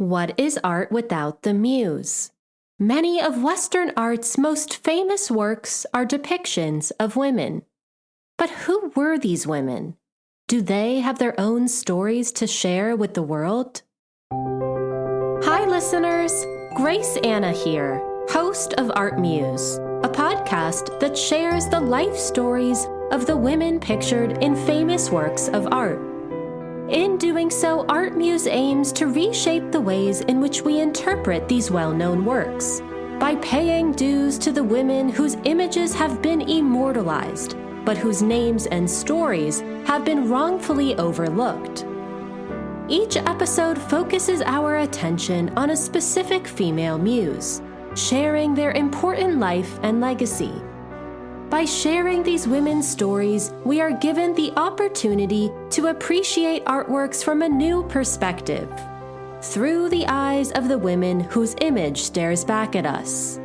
What is art without the muse? Many of Western art's most famous works are depictions of women. But who were these women? Do they have their own stories to share with the world? Hi, listeners. Grace Anna here, host of Art Muse, a podcast that shares the life stories of the women pictured in famous works of art. In doing so, Art Muse aims to reshape the ways in which we interpret these well-known works by paying dues to the women whose images have been immortalized, but whose names and stories have been wrongfully overlooked. Each episode focuses our attention on a specific female muse, sharing their important life and legacy. By sharing these women's stories, we are given the opportunity to appreciate artworks from a new perspective, through the eyes of the women whose image stares back at us.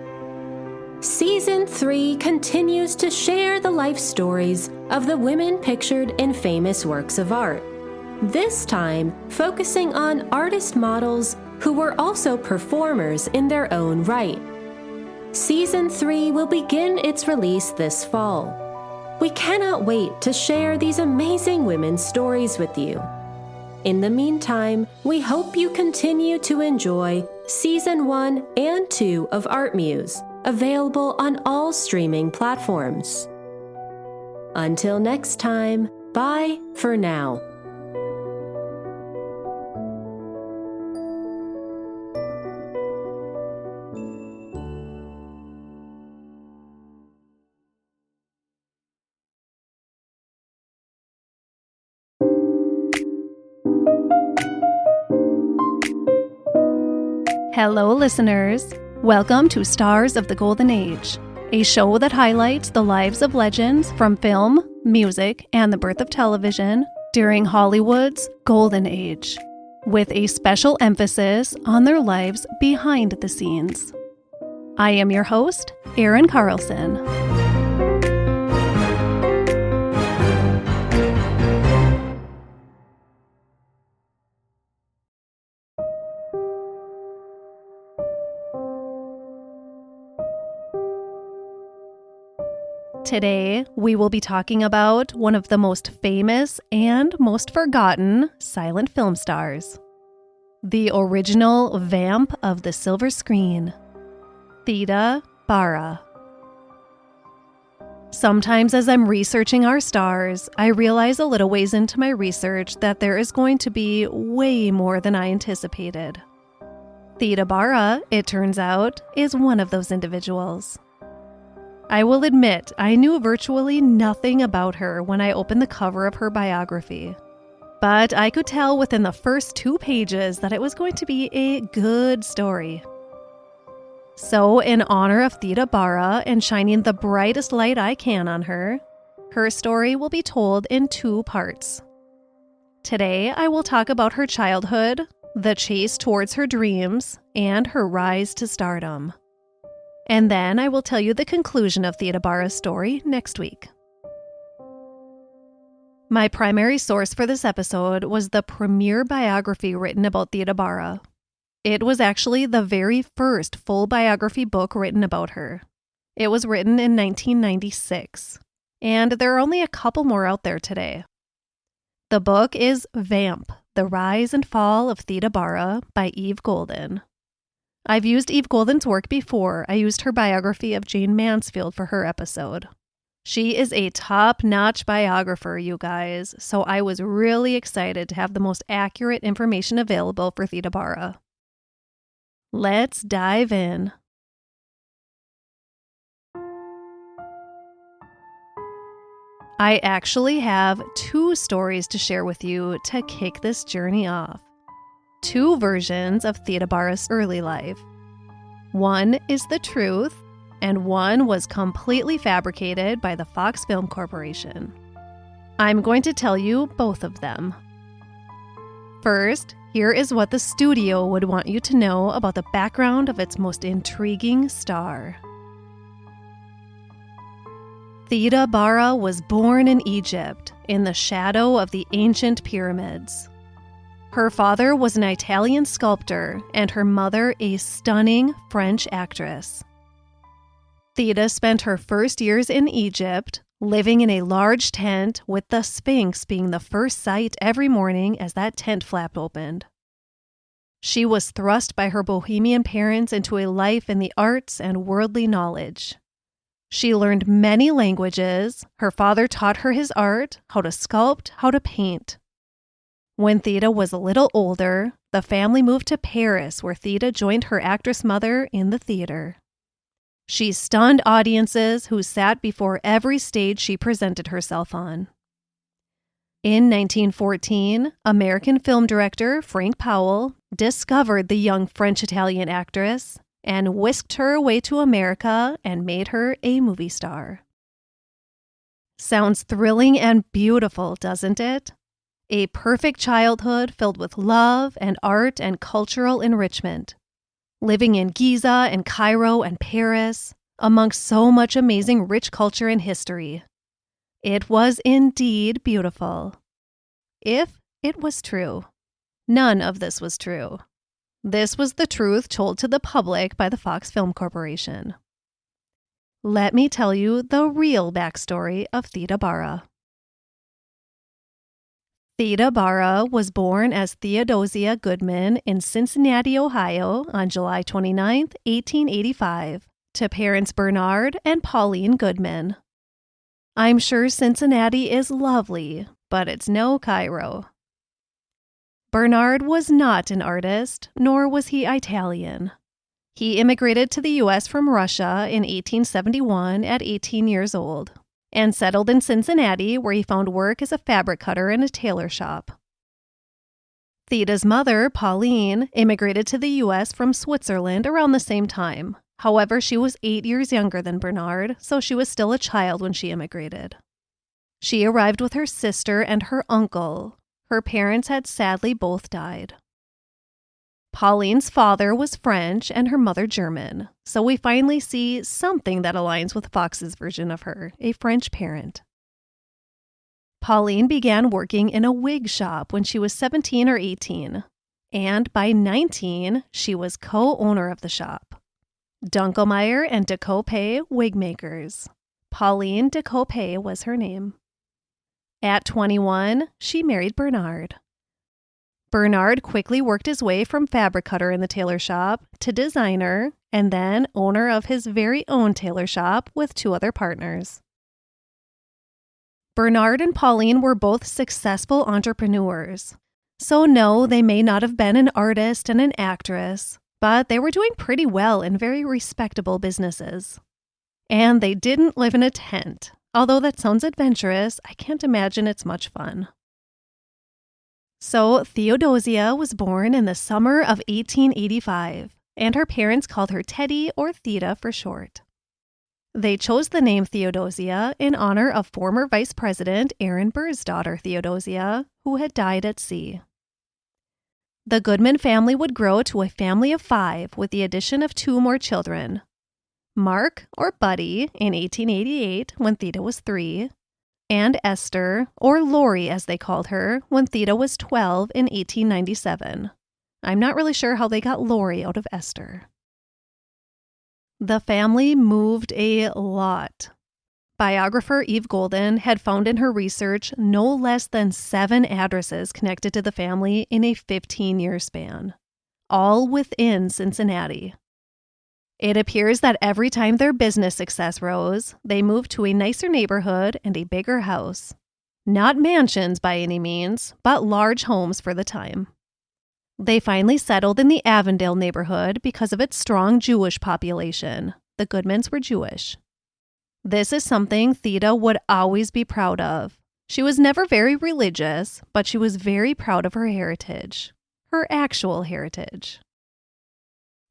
Season 3 continues to share the life stories of the women pictured in famous works of art, this time focusing on artist models who were also performers in their own right. Season 3 will begin its release this fall. We cannot wait to share these amazing women's stories with you. In the meantime, we hope you continue to enjoy Season 1 and 2 of Art Muse, available on all streaming platforms. Until next time, bye for now. Hello, listeners. Welcome to Stars of the Golden Age, a show that highlights the lives of legends from film, music, and the birth of television during Hollywood's Golden Age, with a special emphasis on their lives behind the scenes. I am your host, Erin Carlson. Today, we will be talking about one of the most famous and most forgotten silent film stars, the original Vamp of the silver screen, Theda Bara. Sometimes as I'm researching our stars, I realize a little ways into my research that there is going to be way more than I anticipated. Theda Bara, it turns out, is one of those individuals. I will admit, I knew virtually nothing about her when I opened the cover of her biography. But I could tell within the first 2 pages that it was going to be a good story. So, in honor of Theda Bara and shining the brightest light I can on her, her story will be told in 2 parts. Today, I will talk about her childhood, the chase towards her dreams, and her rise to stardom. And then I will tell you the conclusion of Theda Bara's story next week. My primary source for this episode was the premier biography written about Theda Bara. It was actually the very first full biography book written about her. It was written in 1996, and there are only a couple more out there today. The book is Vamp, The Rise and Fall of Theda Bara by Eve Golden. I've used Eve Golden's work before. I used her biography of Jane Mansfield for her episode. She is a top-notch biographer, you guys, so I was really excited to have the most accurate information available for Theda Bara. Let's dive in. I actually have 2 stories to share with you to kick this journey off. 2 versions of Theda Bara's early life. One is the truth, and one was completely fabricated by the Fox Film Corporation. I'm going to tell you both of them. First, here is what the studio would want you to know about the background of its most intriguing star. Theda Bara was born in Egypt, in the shadow of the ancient pyramids. Her father was an Italian sculptor and her mother a stunning French actress. Theda spent her first years in Egypt, living in a large tent with the Sphinx being the first sight every morning as that tent flap opened. She was thrust by her bohemian parents into a life in the arts and worldly knowledge. She learned many languages. Her father taught her his art, how to sculpt, how to paint. When Theda was a little older, the family moved to Paris, where Theda joined her actress mother in the theater. She stunned audiences who sat before every stage she presented herself on. In 1914, American film director Frank Powell discovered the young French-Italian actress and whisked her away to America and made her a movie star. Sounds thrilling and beautiful, doesn't it? A perfect childhood filled with love and art and cultural enrichment. Living in Giza and Cairo and Paris, amongst so much amazing rich culture and history. It was indeed beautiful. If it was true. None of this was true. This was the truth told to the public by the Fox Film Corporation. Let me tell you the real backstory of Theda Bara. Theda Bara was born as Theodosia Goodman in Cincinnati, Ohio on July 29, 1885, to parents Bernard and Pauline Goodman. I'm sure Cincinnati is lovely, but it's no Cairo. Bernard was not an artist, nor was he Italian. He immigrated to the U.S. from Russia in 1871 at 18 years old, and settled in Cincinnati, where he found work as a fabric cutter in a tailor shop. Theda's mother, Pauline, immigrated to the U.S. from Switzerland around the same time. However, she was 8 years younger than Bernard, so she was still a child when she immigrated. She arrived with her sister and her uncle. Her parents had sadly both died. Pauline's father was French and her mother German, so we finally see something that aligns with Fox's version of her, a French parent. Pauline began working in a wig shop when she was 17 or 18, and by 19, she was co-owner of the shop. Dunkelmeyer and Decoupé wig makers. Pauline Decoupé was her name. At 21, she married Bernard. Bernard quickly worked his way from fabric cutter in the tailor shop to designer, and then owner of his very own tailor shop with 2 other partners. Bernard and Pauline were both successful entrepreneurs. So no, they may not have been an artist and an actress, but they were doing pretty well in very respectable businesses. And they didn't live in a tent. Although that sounds adventurous, I can't imagine it's much fun. So Theodosia was born in the summer of 1885, and her parents called her Teddy or Theda for short. They chose the name Theodosia in honor of former Vice President Aaron Burr's daughter Theodosia, who had died at sea. The Goodman family would grow to a family of 5 with the addition of 2 more children. Mark, or Buddy, in 1888 when Theda was 3, and Esther, or Lori as they called her, when Theda was 12 in 1897. I'm not really sure how they got Lori out of Esther. The family moved a lot. Biographer Eve Golden had found in her research no less than 7 addresses connected to the family in a 15-year span, all within Cincinnati. It appears that every time their business success rose, they moved to a nicer neighborhood and a bigger house. Not mansions by any means, but large homes for the time. They finally settled in the Avondale neighborhood because of its strong Jewish population. The Goodmans were Jewish. This is something Theda would always be proud of. She was never very religious, but she was very proud of her heritage. Her actual heritage.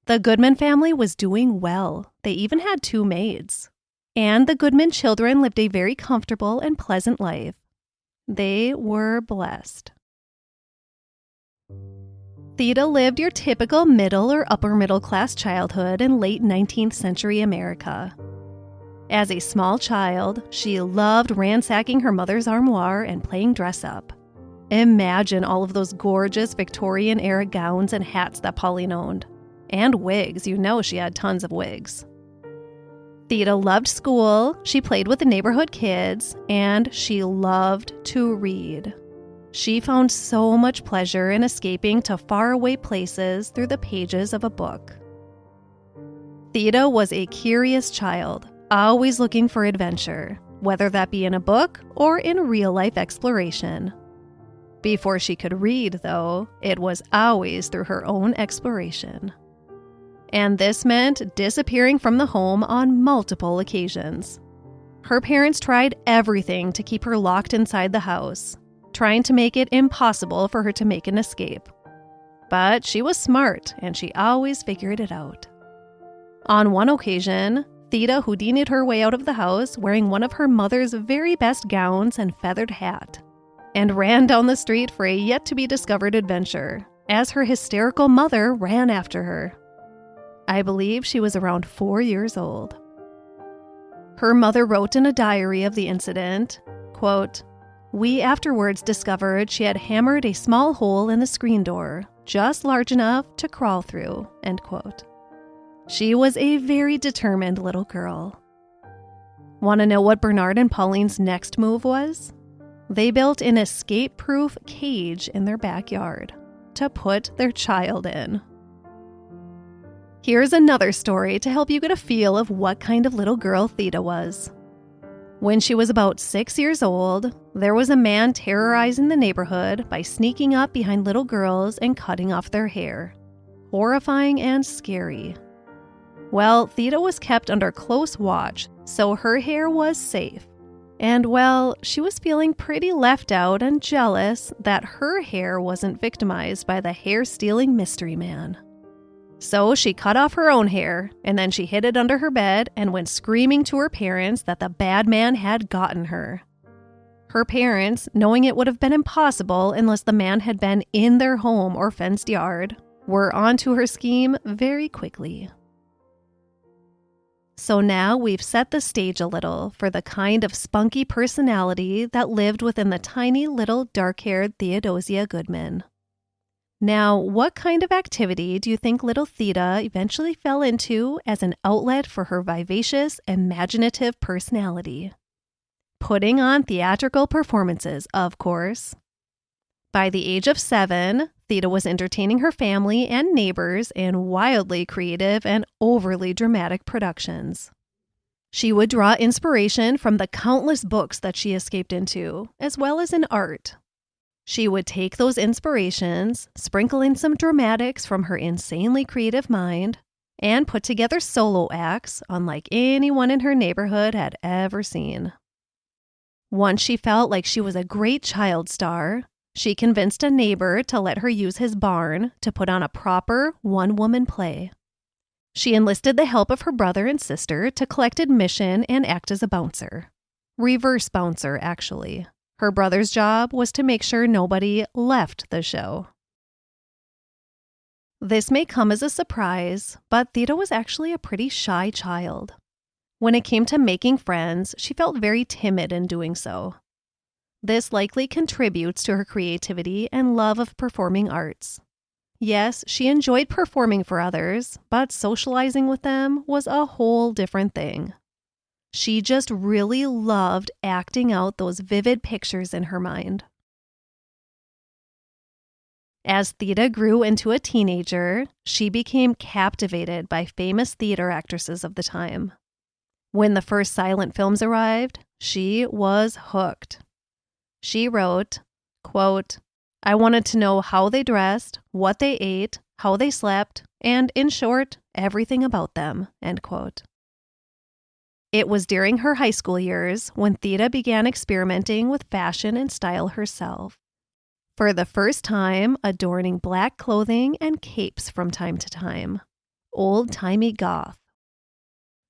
The Goodman family was doing well. They even had 2 maids. And the Goodman children lived a very comfortable and pleasant life. They were blessed. Theda lived your typical middle or upper middle class childhood in late 19th century America. As a small child, she loved ransacking her mother's armoire and playing dress up. Imagine all of those gorgeous Victorian-era gowns and hats that Pauline owned. And wigs, you know she had tons of wigs. Theda loved school, she played with the neighborhood kids, and she loved to read. She found so much pleasure in escaping to faraway places through the pages of a book. Theda was a curious child, always looking for adventure, whether that be in a book or in real-life exploration. Before she could read, though, it was always through her own exploration. And this meant disappearing from the home on multiple occasions. Her parents tried everything to keep her locked inside the house, trying to make it impossible for her to make an escape. But she was smart, and she always figured it out. On one occasion, Theda Houdini'd her way out of the house wearing one of her mother's very best gowns and feathered hat, and ran down the street for a yet-to-be-discovered adventure, as her hysterical mother ran after her. I believe she was around 4 years old. Her mother wrote in a diary of the incident, quote, "We afterwards discovered she had hammered a small hole in the screen door, just large enough to crawl through," end quote. She was a very determined little girl. Want to know what Bernard and Pauline's next move was? They built an escape-proof cage in their backyard to put their child in. Here's another story to help you get a feel of what kind of little girl Theda was. When she was about 6 years old, there was a man terrorizing the neighborhood by sneaking up behind little girls and cutting off their hair. Horrifying and scary. Well, Theda was kept under close watch, so her hair was safe. And well, she was feeling pretty left out and jealous that her hair wasn't victimized by the hair-stealing mystery man. So she cut off her own hair, and then she hid it under her bed and went screaming to her parents that the bad man had gotten her. Her parents, knowing it would have been impossible unless the man had been in their home or fenced yard, were onto her scheme very quickly. So now we've set the stage a little for the kind of spunky personality that lived within the tiny little dark-haired Theodosia Goodman. Now, what kind of activity do you think little Theda eventually fell into as an outlet for her vivacious, imaginative personality? Putting on theatrical performances, of course. By the age of 7, Theda was entertaining her family and neighbors in wildly creative and overly dramatic productions. She would draw inspiration from the countless books that she escaped into, as well as in art. She would take those inspirations, sprinkle in some dramatics from her insanely creative mind, and put together solo acts unlike anyone in her neighborhood had ever seen. Once she felt like she was a great child star, she convinced a neighbor to let her use his barn to put on a proper one-woman play. She enlisted the help of her brother and sister to collect admission and act as a bouncer. Reverse bouncer, actually. Her brother's job was to make sure nobody left the show. This may come as a surprise, but Theda was actually a pretty shy child. When it came to making friends, she felt very timid in doing so. This likely contributes to her creativity and love of performing arts. Yes, she enjoyed performing for others, but socializing with them was a whole different thing. She just really loved acting out those vivid pictures in her mind. As Theda grew into a teenager, she became captivated by famous theater actresses of the time. When the first silent films arrived, she was hooked. She wrote, quote, "I wanted to know how they dressed, what they ate, how they slept, and, in short, everything about them," end quote. It was during her high school years when Theda began experimenting with fashion and style herself, for the first time adorning black clothing and capes from time to time. Old-timey goth.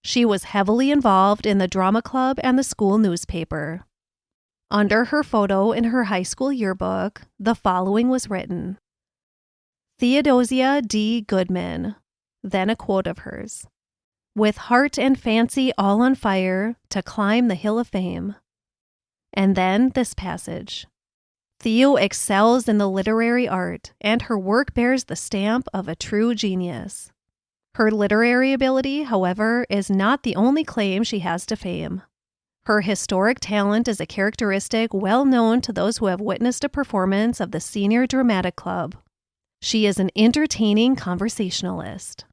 She was heavily involved in the drama club and the school newspaper. Under her photo in her high school yearbook, the following was written: Theodosia D. Goodman, then a quote of hers, "With heart and fancy all on fire to climb the hill of fame." And then this passage: Theo excels in the literary art, and her work bears the stamp of a true genius. Her literary ability, however, is not the only claim she has to fame. Her historic talent is a characteristic well known to those who have witnessed a performance of the Senior Dramatic Club. She is an entertaining conversationalist.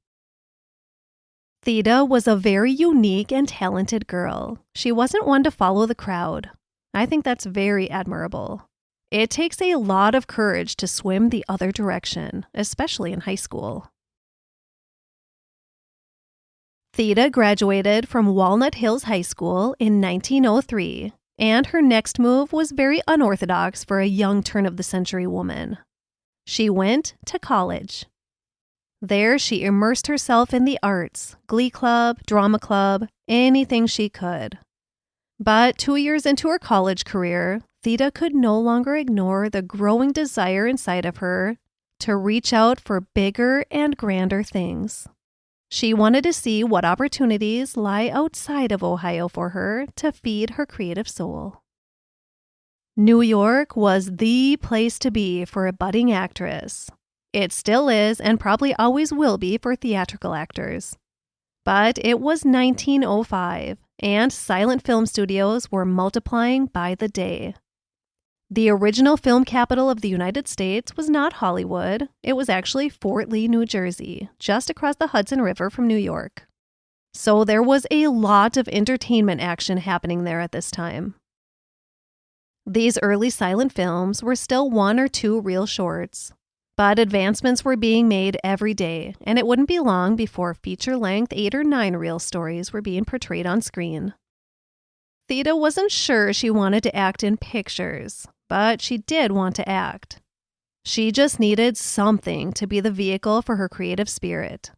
Theda was a very unique and talented girl. She wasn't one to follow the crowd. I think that's very admirable. It takes a lot of courage to swim the other direction, especially in high school. Theda graduated from Walnut Hills High School in 1903, and her next move was very unorthodox for a young turn-of-the-century woman. She went to college. There, she immersed herself in the arts, glee club, drama club, anything she could. But 2 years into her college career, Theda could no longer ignore the growing desire inside of her to reach out for bigger and grander things. She wanted to see what opportunities lie outside of Ohio for her to feed her creative soul. New York was the place to be for a budding actress. It still is and probably always will be for theatrical actors. But it was 1905, and silent film studios were multiplying by the day. The original film capital of the United States was not Hollywood. It was actually Fort Lee, New Jersey, just across the Hudson River from New York. So there was a lot of entertainment action happening there at this time. These early silent films were still 1 or 2 reel shorts, but advancements were being made every day, and it wouldn't be long before feature-length 8 or 9 reel stories were being portrayed on screen. Theda wasn't sure she wanted to act in pictures, but she did want to act. She just needed something to be the vehicle for her creative spirit,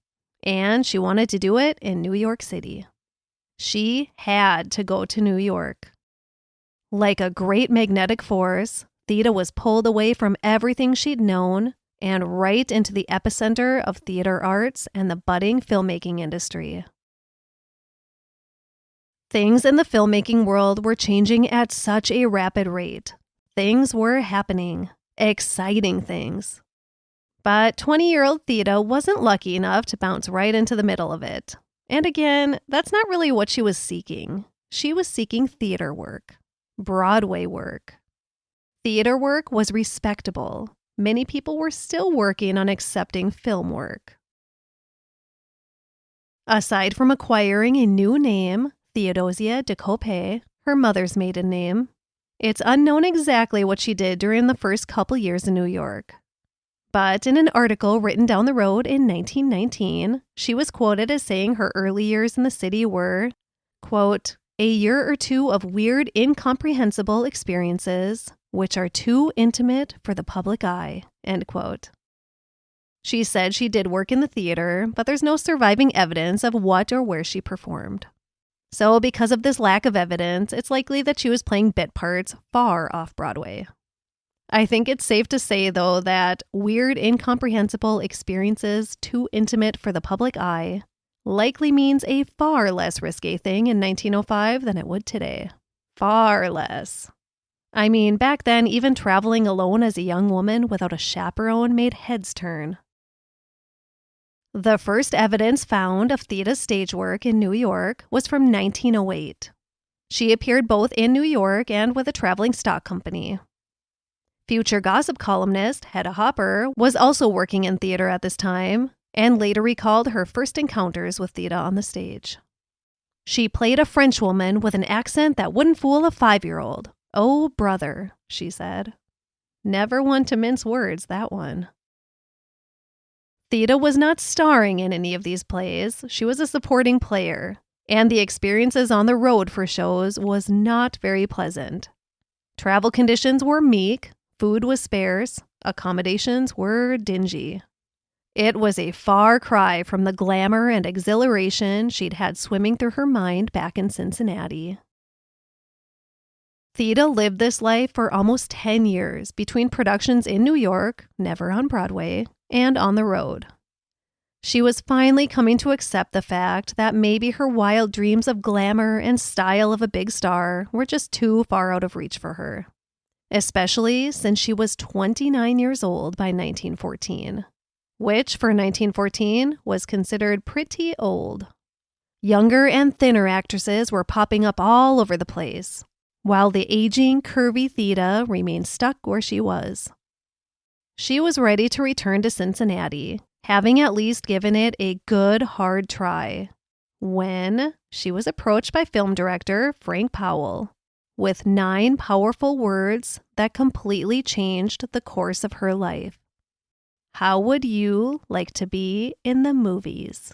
and she wanted to do it in New York City. She had to go to New York. Like a great magnetic force, Theda was pulled away from everything she'd known and right into the epicenter of theater arts and the budding filmmaking industry. Things in the filmmaking world were changing at such a rapid rate. Things were happening, exciting things. But 20-year-old Theda wasn't lucky enough to bounce right into the middle of it. And again, that's not really what she was seeking. She was seeking theater work, Broadway work. Theater work was respectable. Many people were still working on accepting film work. Aside from acquiring a new name, Theodosia de Coppet, her mother's maiden name, it's unknown exactly what she did during the first couple years in New York. But in an article written down the road in 1919, she was quoted as saying her early years in the city were, quote, "a year or 2 of weird, incomprehensible experiences, which are too intimate for the public eye," end quote. She said she did work in the theater, but there's no surviving evidence of what or where she performed. So because of this lack of evidence, it's likely that she was playing bit parts far off Broadway. I think it's safe to say, though, that weird, incomprehensible experiences too intimate for the public eye likely means a far less risque thing in 1905 than it would today. Far less. I mean, back then, even traveling alone as a young woman without a chaperone made heads turn. The first evidence found of Theda's stage work in New York was from 1908. She appeared both in New York and with a traveling stock company. Future gossip columnist Hedda Hopper was also working in theater at this time and later recalled her first encounters with Theda on the stage. She played a Frenchwoman with an accent that wouldn't fool a 5-year-old. "Oh, brother," she said. Never one to mince words, that one. Theda was not starring in any of these plays. She was a supporting player, and the experiences on the road for shows was not very pleasant. Travel conditions were meek, food was sparse, accommodations were dingy. It was a far cry from the glamour and exhilaration she'd had swimming through her mind back in Cincinnati. Theda lived this life for almost 10 years between productions in New York, never on Broadway, and on the road. She was finally coming to accept the fact that maybe her wild dreams of glamour and style of a big star were just too far out of reach for her. especially since she was 29 years old by 1914, which for 1914 was considered pretty old. Younger and thinner actresses were popping up all over the place, while the aging, curvy Theda remained stuck where she was. She was ready to return to Cincinnati, having at least given it a good, hard try, when she was approached by film director Frank Powell with 9 powerful words that completely changed the course of her life. How would you like to be in the movies?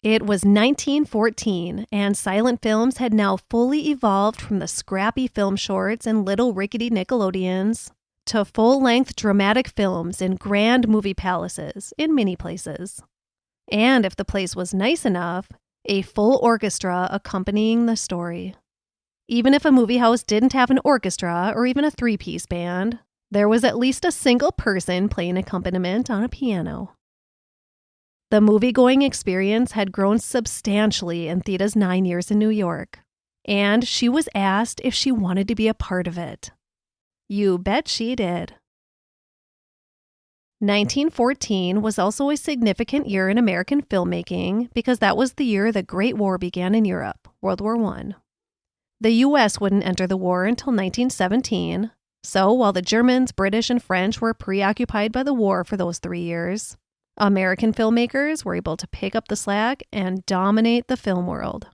It was 1914, and silent films had now fully evolved from the scrappy film shorts and little rickety Nickelodeons to full-length dramatic films in grand movie palaces in many places. And if the place was nice enough, a full orchestra accompanying the story. Even if a movie house didn't have an orchestra or even a 3-piece band, there was at least a single person playing accompaniment on a piano. The movie-going experience had grown substantially in Theda's 9 years in New York, and she was asked if she wanted to be a part of it. You bet she did. 1914 was also a significant year in American filmmaking because that was the year the Great War began in Europe, World War I. The U.S. wouldn't enter the war until 1917, so while the Germans, British, and French were preoccupied by the war for those 3 years, American filmmakers were able to pick up the slack and dominate the film world.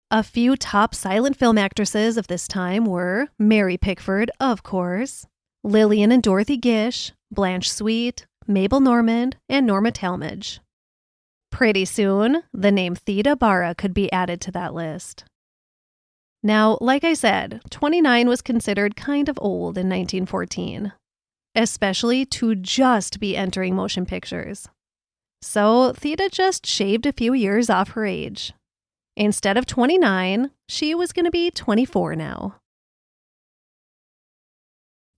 A few top silent film actresses of this time were Mary Pickford, of course, Lillian and Dorothy Gish, Blanche Sweet, Mabel Normand, and Norma Talmadge. Pretty soon, the name Theda Bara could be added to that list. Now, like I said, 29 was considered kind of old in 1914. Especially to just be entering motion pictures. So Theda just shaved a few years off her age. Instead of 29, she was going to be 24 now.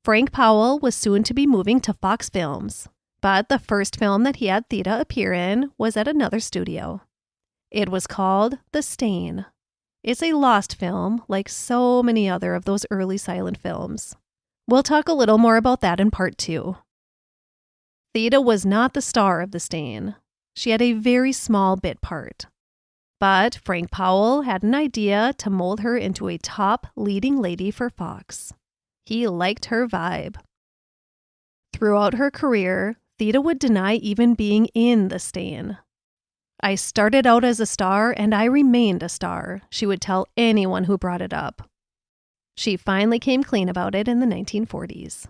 Frank Powell was soon to be moving to Fox Films, but the first film that he had Theda appear in was at another studio. It was called The Stain. It's a lost film, like so many other of those early silent films. We'll talk a little more about that in part 2. Theda was not the star of The Stain. She had a very small bit part. But Frank Powell had an idea to mold her into a top leading lady for Fox. He liked her vibe. Throughout her career, Theda would deny even being in The Stain. "I started out as a star and I remained a star," she would tell anyone who brought it up. She finally came clean about it in the 1940s.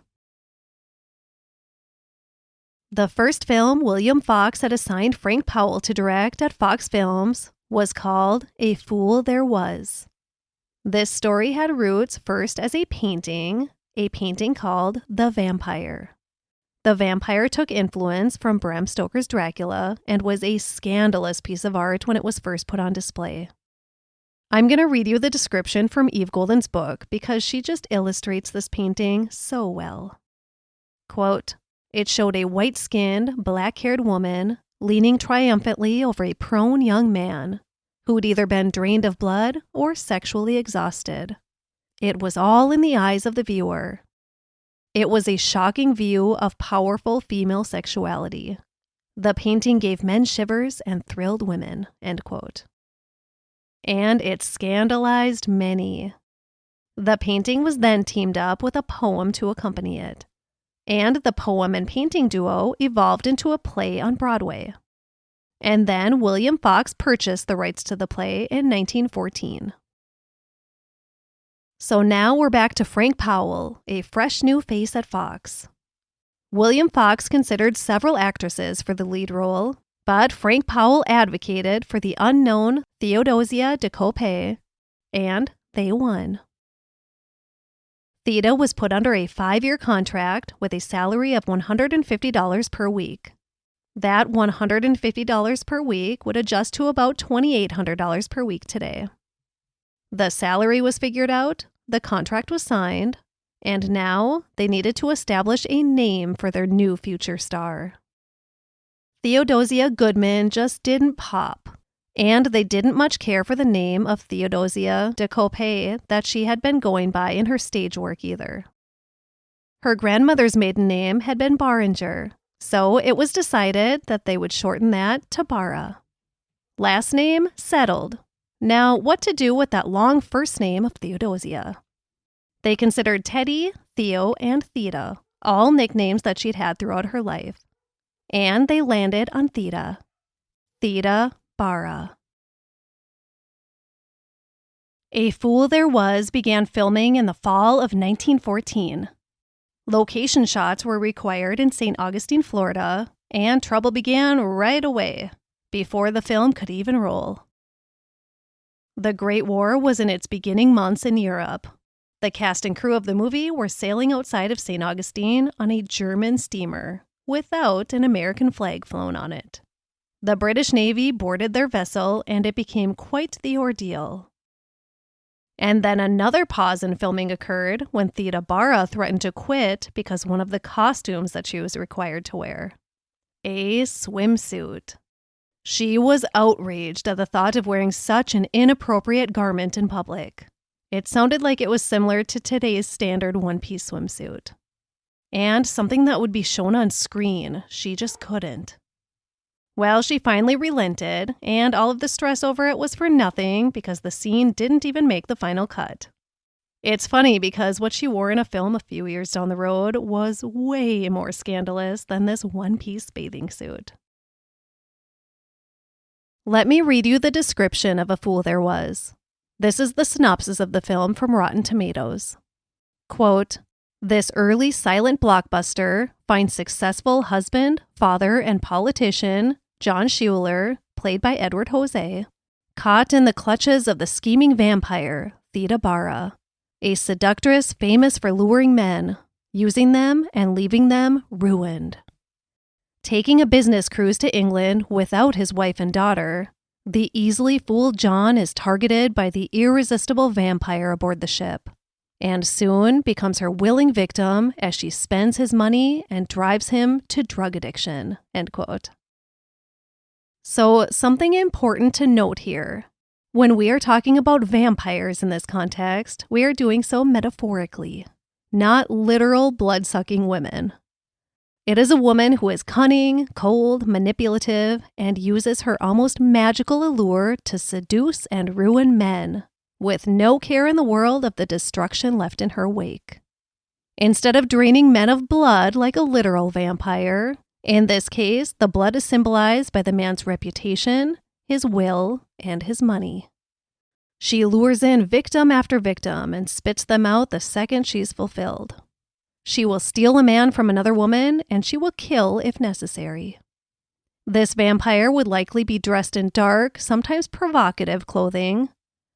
The first film William Fox had assigned Frank Powell to direct at Fox Films was called A Fool There Was. This story had roots first as a painting called The Vampire. The Vampire took influence from Bram Stoker's Dracula and was a scandalous piece of art when it was first put on display. I'm going to read you the description from Eve Golden's book because she just illustrates this painting so well. Quote, "It showed a white-skinned, black-haired woman leaning triumphantly over a prone young man who'd either been drained of blood or sexually exhausted. It was all in the eyes of the viewer. It was a shocking view of powerful female sexuality. The painting gave men shivers and thrilled women," end quote. And it scandalized many. The painting was then teamed up with a poem to accompany it. And the poem and painting duo evolved into a play on Broadway. And then William Fox purchased the rights to the play in 1914. So now we're back to Frank Powell, a fresh new face at Fox. William Fox considered several actresses for the lead role, but Frank Powell advocated for the unknown Theodosia DeCoppe, and they won. Theda was put under a 5-year contract with a salary of $150 per week. That $150 per week would adjust to about $2,800 per week today. The salary was figured out, the contract was signed, and now they needed to establish a name for their new future star. Theodosia Goodman just didn't pop. And they didn't much care for the name of Theodosia de Coppet that she had been going by in her stage work either. Her grandmother's maiden name had been Barringer, so it was decided that they would shorten that to Bara. Last name settled. Now, what to do with that long first name of Theodosia? They considered Teddy, Theo, and Theda, all nicknames that she'd had throughout her life. And they landed on Theda. Theda Bara. A Fool There Was began filming in the fall of 1914. Location shots were required in St. Augustine, Florida, and trouble began right away, before the film could even roll. The Great War was in its beginning months in Europe. The cast and crew of the movie were sailing outside of St. Augustine on a German steamer, without an American flag flown on it. The British Navy boarded their vessel, and it became quite the ordeal. And then another pause in filming occurred when Theda Bara threatened to quit because one of the costumes that she was required to wear. A swimsuit. She was outraged at the thought of wearing such an inappropriate garment in public. It sounded like it was similar to today's standard one-piece swimsuit. And something that would be shown on screen, she just couldn't. Well, she finally relented, and all of the stress over it was for nothing because the scene didn't even make the final cut. It's funny because what she wore in a film a few years down the road was way more scandalous than this one-piece bathing suit. Let me read you the description of A Fool There Was. This is the synopsis of the film from Rotten Tomatoes. Quote, "This early silent blockbuster finds successful husband, father, and politician John Schuler, played by Edward Jose, caught in the clutches of the scheming vampire, Theda Bara, a seductress famous for luring men, using them and leaving them ruined. Taking a business cruise to England without his wife and daughter, the easily fooled John is targeted by the irresistible vampire aboard the ship, and soon becomes her willing victim as she spends his money and drives him to drug addiction." End quote. So, something important to note here. When we are talking about vampires in this context, we are doing so metaphorically, not literal blood-sucking women. It is a woman who is cunning, cold, manipulative, and uses her almost magical allure to seduce and ruin men, with no care in the world of the destruction left in her wake. Instead of draining men of blood like a literal vampire, in this case, the blood is symbolized by the man's reputation, his will, and his money. She lures in victim after victim and spits them out the second she's fulfilled. She will steal a man from another woman, and she will kill if necessary. This vampire would likely be dressed in dark, sometimes provocative clothing.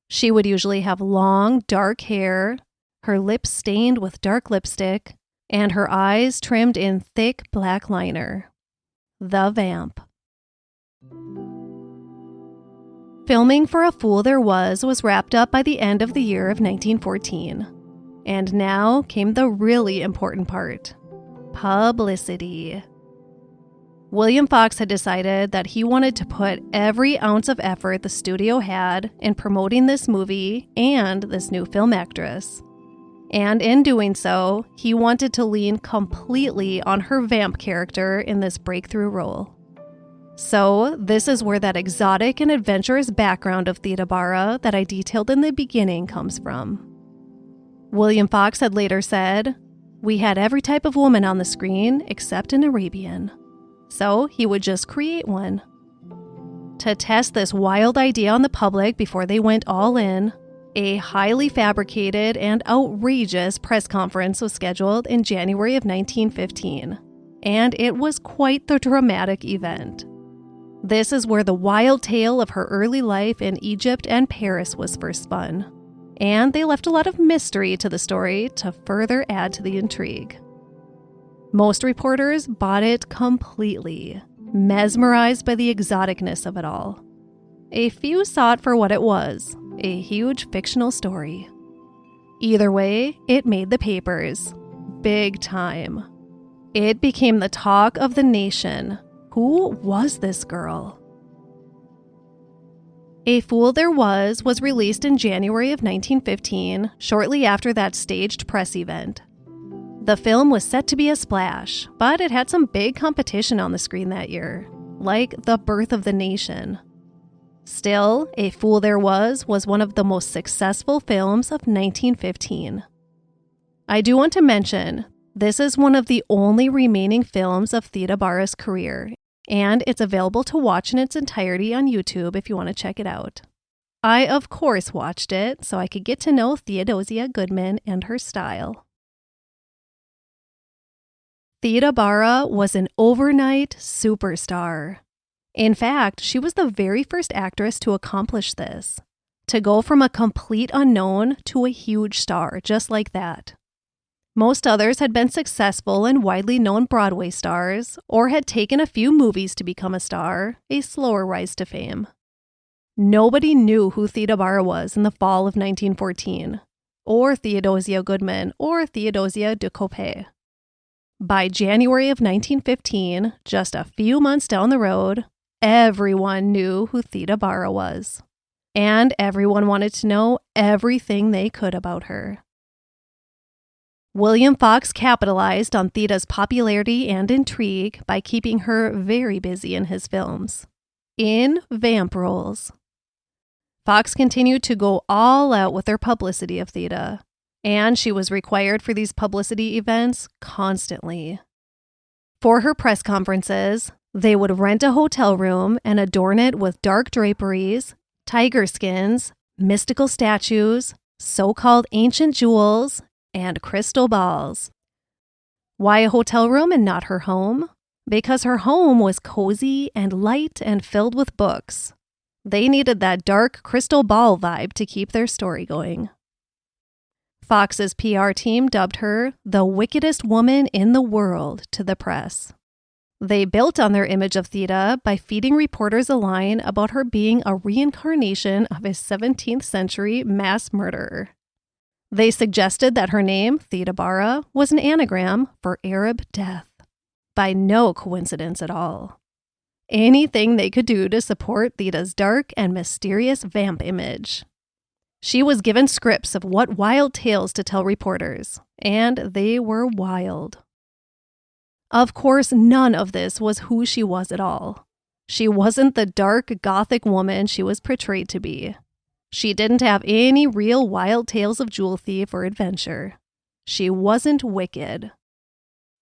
She would usually have long, dark hair, her lips stained with dark lipstick, and her eyes trimmed in thick black liner. The Vamp. Filming for A Fool There Was wrapped up by the end of the year of 1914. And now came the really important part. Publicity. William Fox had decided that he wanted to put every ounce of effort the studio had in promoting this movie and this new film actress. And in doing so, he wanted to lean completely on her vamp character in this breakthrough role. So, this is where that exotic and adventurous background of Theda Bara that I detailed in the beginning comes from. William Fox had later said, "We had every type of woman on the screen except an Arabian." So, he would just create one. To test this wild idea on the public before they went all in, a highly fabricated and outrageous press conference was scheduled in January of 1915, and it was quite the dramatic event. This is where the wild tale of her early life in Egypt and Paris was first spun, and they left a lot of mystery to the story to further add to the intrigue. Most reporters bought it completely, mesmerized by the exoticness of it all. A few saw it for what it was, a huge fictional story. Either way, it made the papers. Big time. It became the talk of the nation. Who was this girl? A Fool There Was released in January of 1915, shortly after that staged press event. The film was set to be a splash, but it had some big competition on the screen that year, like The Birth of the Nation. Still, A Fool There Was one of the most successful films of 1915. I do want to mention, this is one of the only remaining films of Theda Bara's career, and it's available to watch in its entirety on YouTube if you want to check it out. I, of course, watched it so I could get to know Theodosia Goodman and her style. Theda Bara was an overnight superstar. In fact, she was the very first actress to accomplish this, to go from a complete unknown to a huge star just like that. Most others had been successful and widely known Broadway stars, or had taken a few movies to become a star, a slower rise to fame. Nobody knew who Theda Bara was in the fall of 1914, or Theodosia Goodman, or Theodosia de Coppet. By January of 1915, just a few months down the road, everyone knew who Theda Bara was. And everyone wanted to know everything they could about her. William Fox capitalized on Theda's popularity and intrigue by keeping her very busy in his films, in vamp roles. Fox continued to go all out with their publicity of Theda, and she was required for these publicity events constantly. For her press conferences, they would rent a hotel room and adorn it with dark draperies, tiger skins, mystical statues, so-called ancient jewels, and crystal balls. Why a hotel room and not her home? Because her home was cozy and light and filled with books. They needed that dark crystal ball vibe to keep their story going. Fox's PR team dubbed her the wickedest woman in the world to the press. They built on their image of Theda by feeding reporters a line about her being a reincarnation of a 17th century mass murderer. They suggested that her name, Theda Bara, was an anagram for Arab death. By no coincidence at all. Anything they could do to support Theda's dark and mysterious vamp image. She was given scripts of what wild tales to tell reporters, and they were wild. Of course, none of this was who she was at all. She wasn't the dark, gothic woman she was portrayed to be. She didn't have any real wild tales of jewel thief or adventure. She wasn't wicked.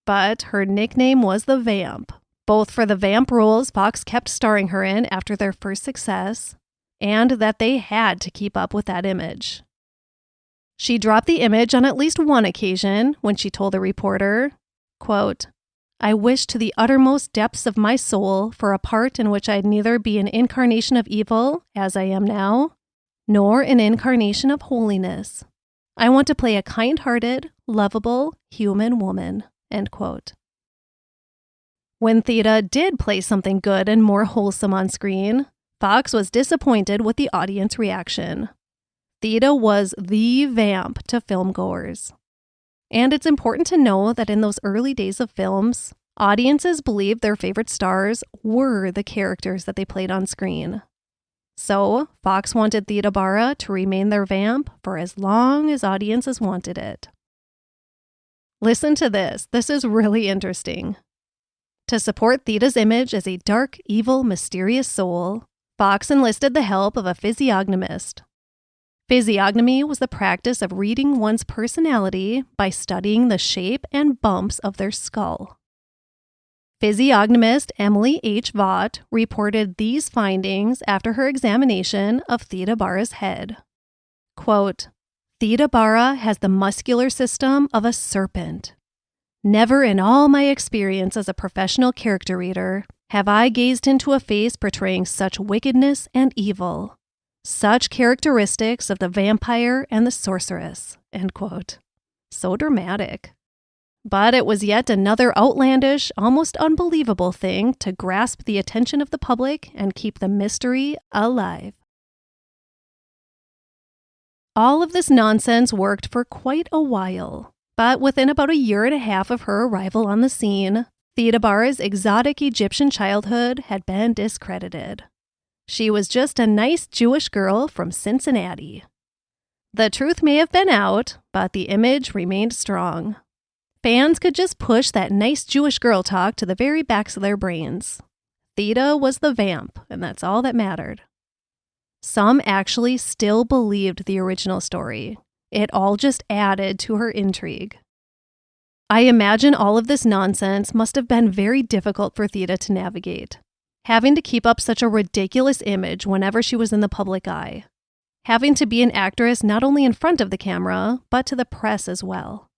But her nickname was the Vamp, both for the vamp roles Fox kept starring her in after their first success, and that they had to keep up with that image. She dropped the image on at least one occasion when she told a reporter, quote, "I wish to the uttermost depths of my soul for a part in which I'd neither be an incarnation of evil, as I am now, nor an incarnation of holiness. I want to play a kind-hearted, lovable, human woman." End quote. When Theda did play something good and more wholesome on screen, Fox was disappointed with the audience reaction. Theda was the vamp to filmgoers. And it's important to know that in those early days of films, audiences believed their favorite stars were the characters that they played on screen. So, Fox wanted Theda Bara to remain their vamp for as long as audiences wanted it. Listen to this. This is really interesting. To support Theda's image as a dark, evil, mysterious soul, Fox enlisted the help of a physiognomist. Physiognomy was the practice of reading one's personality by studying the shape and bumps of their skull. Physiognomist Emily H. Vaught reported these findings after her examination of Theda Bara's head. Quote, "Theda Bara has the muscular system of a serpent. Never in all my experience as a professional character reader have I gazed into a face portraying such wickedness and evil, such characteristics of the vampire and the sorceress." End quote. So dramatic. But it was yet another outlandish, almost unbelievable thing to grasp the attention of the public and keep the mystery alive. All of this nonsense worked for quite a while, but within about a year and a half of her arrival on the scene, Theda Bara's exotic Egyptian childhood had been discredited. She was just a nice Jewish girl from Cincinnati. The truth may have been out, but the image remained strong. Fans could just push that nice Jewish girl talk to the very backs of their brains. Theda was the vamp, and that's all that mattered. Some actually still believed the original story. It all just added to her intrigue. I imagine all of this nonsense must have been very difficult for Theda to navigate. Having to keep up such a ridiculous image whenever she was in the public eye. Having to be an actress not only in front of the camera, but to the press as well.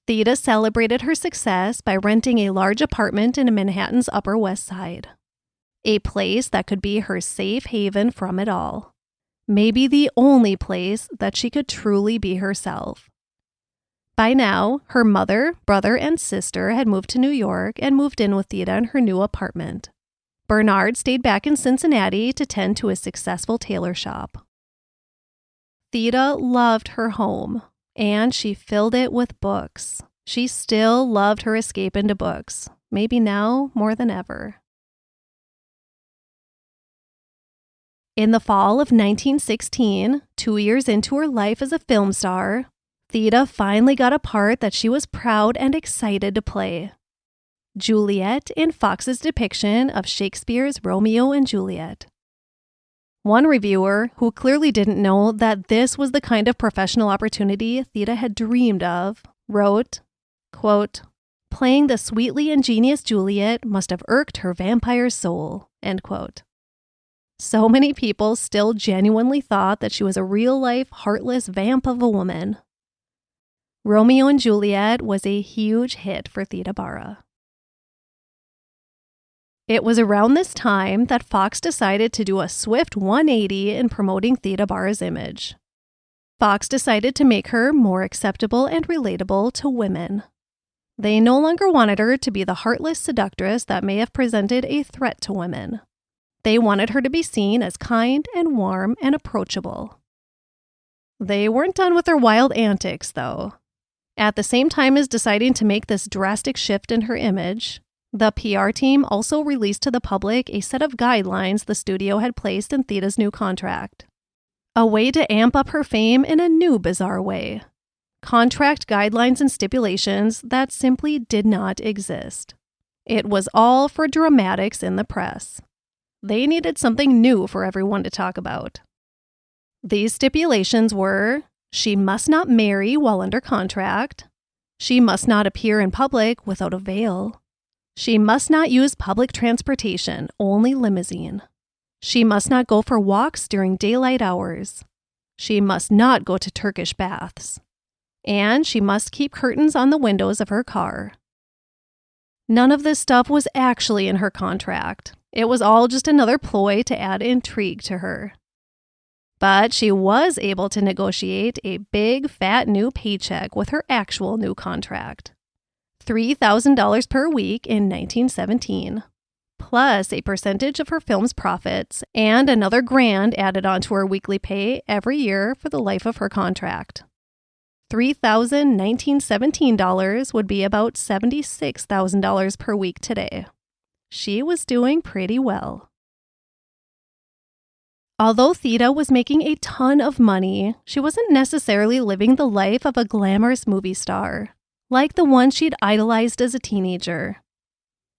Theda celebrated her success by renting a large apartment in Manhattan's Upper West Side. A place that could be her safe haven from it all. Maybe the only place that she could truly be herself. By now, her mother, brother, and sister had moved to New York and moved in with Theda in her new apartment. Bernard stayed back in Cincinnati to tend to his successful tailor shop. Theda loved her home, and she filled it with books. She still loved her escape into books, maybe now more than ever. In the fall of 1916, 2 years into her life as a film star, Theda finally got a part that she was proud and excited to play. Juliet in Fox's depiction of Shakespeare's Romeo and Juliet. One reviewer, who clearly didn't know that this was the kind of professional opportunity Theda had dreamed of, wrote, quote, "Playing the sweetly ingenious Juliet must have irked her vampire's soul," end quote. So many people still genuinely thought that she was a real-life, heartless vamp of a woman. Romeo and Juliet was a huge hit for Theda Bara. It was around this time that Fox decided to do a swift 180 in promoting Theda Bara's image. Fox decided to make her more acceptable and relatable to women. They no longer wanted her to be the heartless seductress that may have presented a threat to women. They wanted her to be seen as kind and warm and approachable. They weren't done with their wild antics, though. At the same time as deciding to make this drastic shift in her image, the PR team also released to the public a set of guidelines the studio had placed in Theda's new contract. A way to amp up her fame in a new bizarre way. Contract guidelines and stipulations that simply did not exist. It was all for dramatics in the press. They needed something new for everyone to talk about. These stipulations were: she must not marry while under contract. She must not appear in public without a veil. She must not use public transportation, only limousine. She must not go for walks during daylight hours. She must not go to Turkish baths. And she must keep curtains on the windows of her car. None of this stuff was actually in her contract. It was all just another ploy to add intrigue to her. But she was able to negotiate a big, fat new paycheck with her actual new contract. $3,000 per week in 1917, plus a percentage of her film's profits, and another $1,000 added onto her weekly pay every year for the life of her contract. $3,1917 would be about $76,000 per week today. She was doing pretty well. Although Theda was making a ton of money, she wasn't necessarily living the life of a glamorous movie star, like the one she'd idolized as a teenager.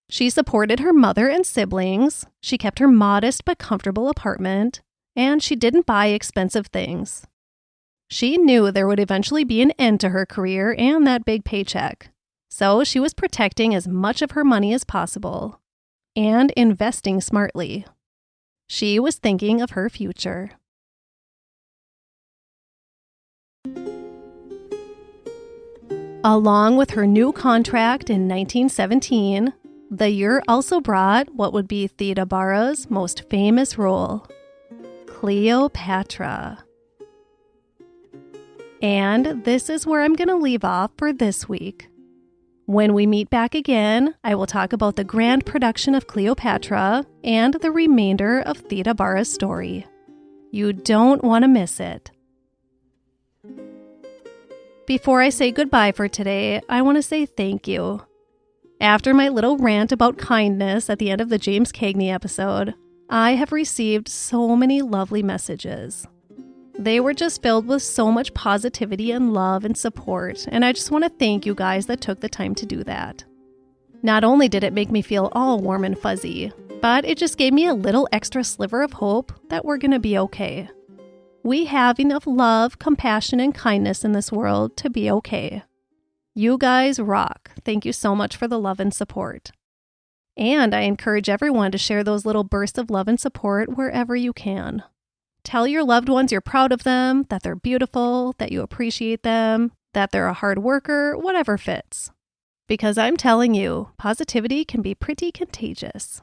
She supported her mother and siblings, she kept her modest but comfortable apartment, and she didn't buy expensive things. She knew there would eventually be an end to her career and that big paycheck, so she was protecting as much of her money as possible, and investing smartly. She was thinking of her future. Along with her new contract in 1917, the year also brought what would be Theda Bara's most famous role, Cleopatra. And this is where I'm going to leave off for this week. When we meet back again, I will talk about the grand production of Cleopatra and the remainder of Theda Bara's story. You don't want to miss it. Before I say goodbye for today, I want to say thank you. After my little rant about kindness at the end of the James Cagney episode, I have received so many lovely messages. They were just filled with so much positivity and love and support, and I just want to thank you guys that took the time to do that. Not only did it make me feel all warm and fuzzy, but it just gave me a little extra sliver of hope that we're going to be okay. We have enough love, compassion, and kindness in this world to be okay. You guys rock. Thank you so much for the love and support. And I encourage everyone to share those little bursts of love and support wherever you can. Tell your loved ones you're proud of them, that they're beautiful, that you appreciate them, that they're a hard worker, whatever fits. Because I'm telling you, positivity can be pretty contagious.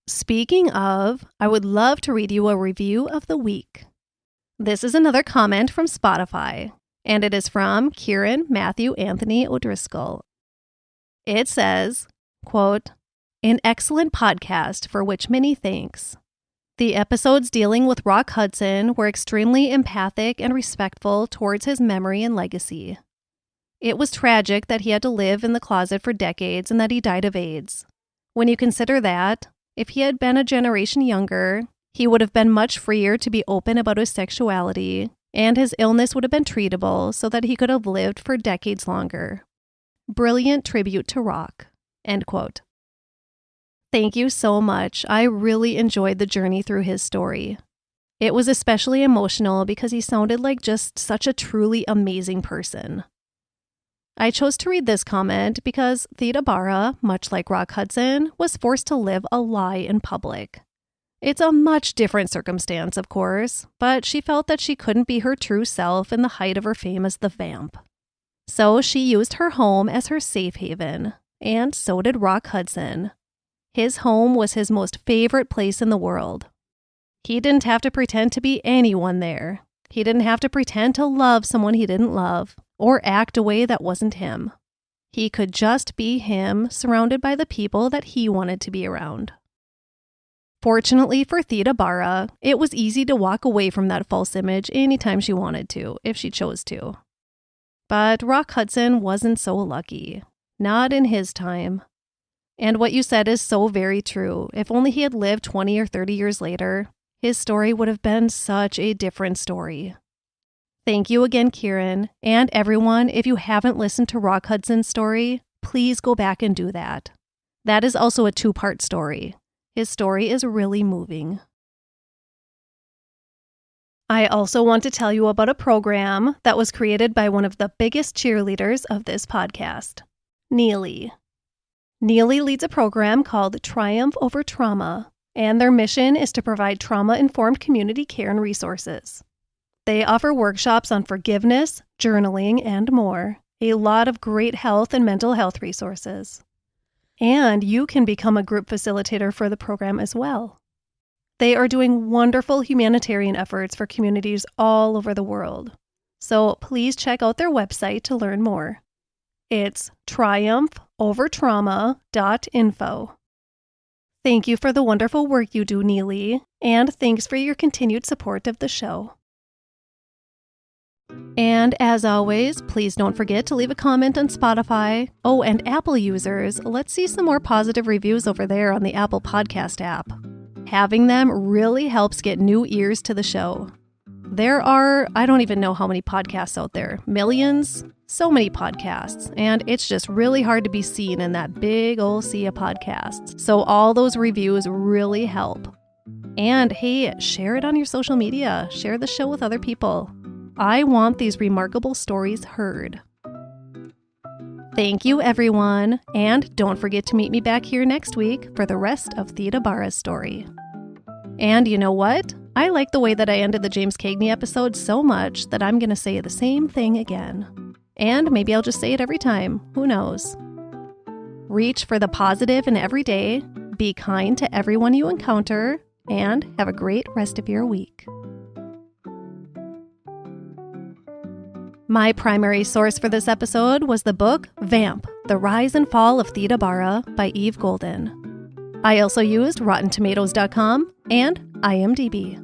Speaking of, I would love to read you a review of the week. This is another comment from Spotify, and it is from Kieran Matthew Anthony O'Driscoll. It says, quote, "An excellent podcast for which many thanks. The episodes dealing with Rock Hudson were extremely empathic and respectful towards his memory and legacy. It was tragic that he had to live in the closet for decades and that he died of AIDS. When you consider that, if he had been a generation younger, he would have been much freer to be open about his sexuality, and his illness would have been treatable so that he could have lived for decades longer. Brilliant tribute to Rock." End quote. Thank you so much. I really enjoyed the journey through his story. It was especially emotional because he sounded like just such a truly amazing person. I chose to read this comment because Theda Bara, much like Rock Hudson, was forced to live a lie in public. It's a much different circumstance, of course, but she felt that she couldn't be her true self in the height of her fame as the Vamp. So she used her home as her safe haven, and so did Rock Hudson. His home was his most favorite place in the world. He didn't have to pretend to be anyone there. He didn't have to pretend to love someone he didn't love, or act a way that wasn't him. He could just be him, surrounded by the people that he wanted to be around. Fortunately for Theda Bara, it was easy to walk away from that false image anytime she wanted to, if she chose to. But Rock Hudson wasn't so lucky. Not in his time. And what you said is so very true. If only he had lived 20 or 30 years later, his story would have been such a different story. Thank you again, Kieran. And everyone, if you haven't listened to Rock Hudson's story, please go back and do that. That is also a 2-part story. His story is really moving. I also want to tell you about a program that was created by one of the biggest cheerleaders of this podcast, Neely. Neely leads a program called Triumph Over Trauma, and their mission is to provide trauma-informed community care and resources. They offer workshops on forgiveness, journaling, and more. A lot of great health and mental health resources. And you can become a group facilitator for the program as well. They are doing wonderful humanitarian efforts for communities all over the world. So please check out their website to learn more. It's triumphovertrauma.info. Thank you for the wonderful work you do, Neely, and thanks for your continued support of the show. And as always, please don't forget to leave a comment on Spotify. Oh, and Apple users, let's see some more positive reviews over there on the Apple Podcast app. Having them really helps get new ears to the show. There are, I don't even know how many podcasts out there, millions, so many podcasts, and it's just really hard to be seen in that big old sea of podcasts. So all those reviews really help. And hey, share it on your social media. Share the show with other people. I want these remarkable stories heard. Thank you, everyone, and don't forget to meet me back here next week for the rest of Theda Bara's story. And you know what? I like the way that I ended the James Cagney episode so much that I'm going to say the same thing again. And maybe I'll just say it every time. Who knows? Reach for the positive in every day, be kind to everyone you encounter, and have a great rest of your week. My primary source for this episode was the book Vamp, The Rise and Fall of Theda Bara by Eve Golden. I also used RottenTomatoes.com and IMDB.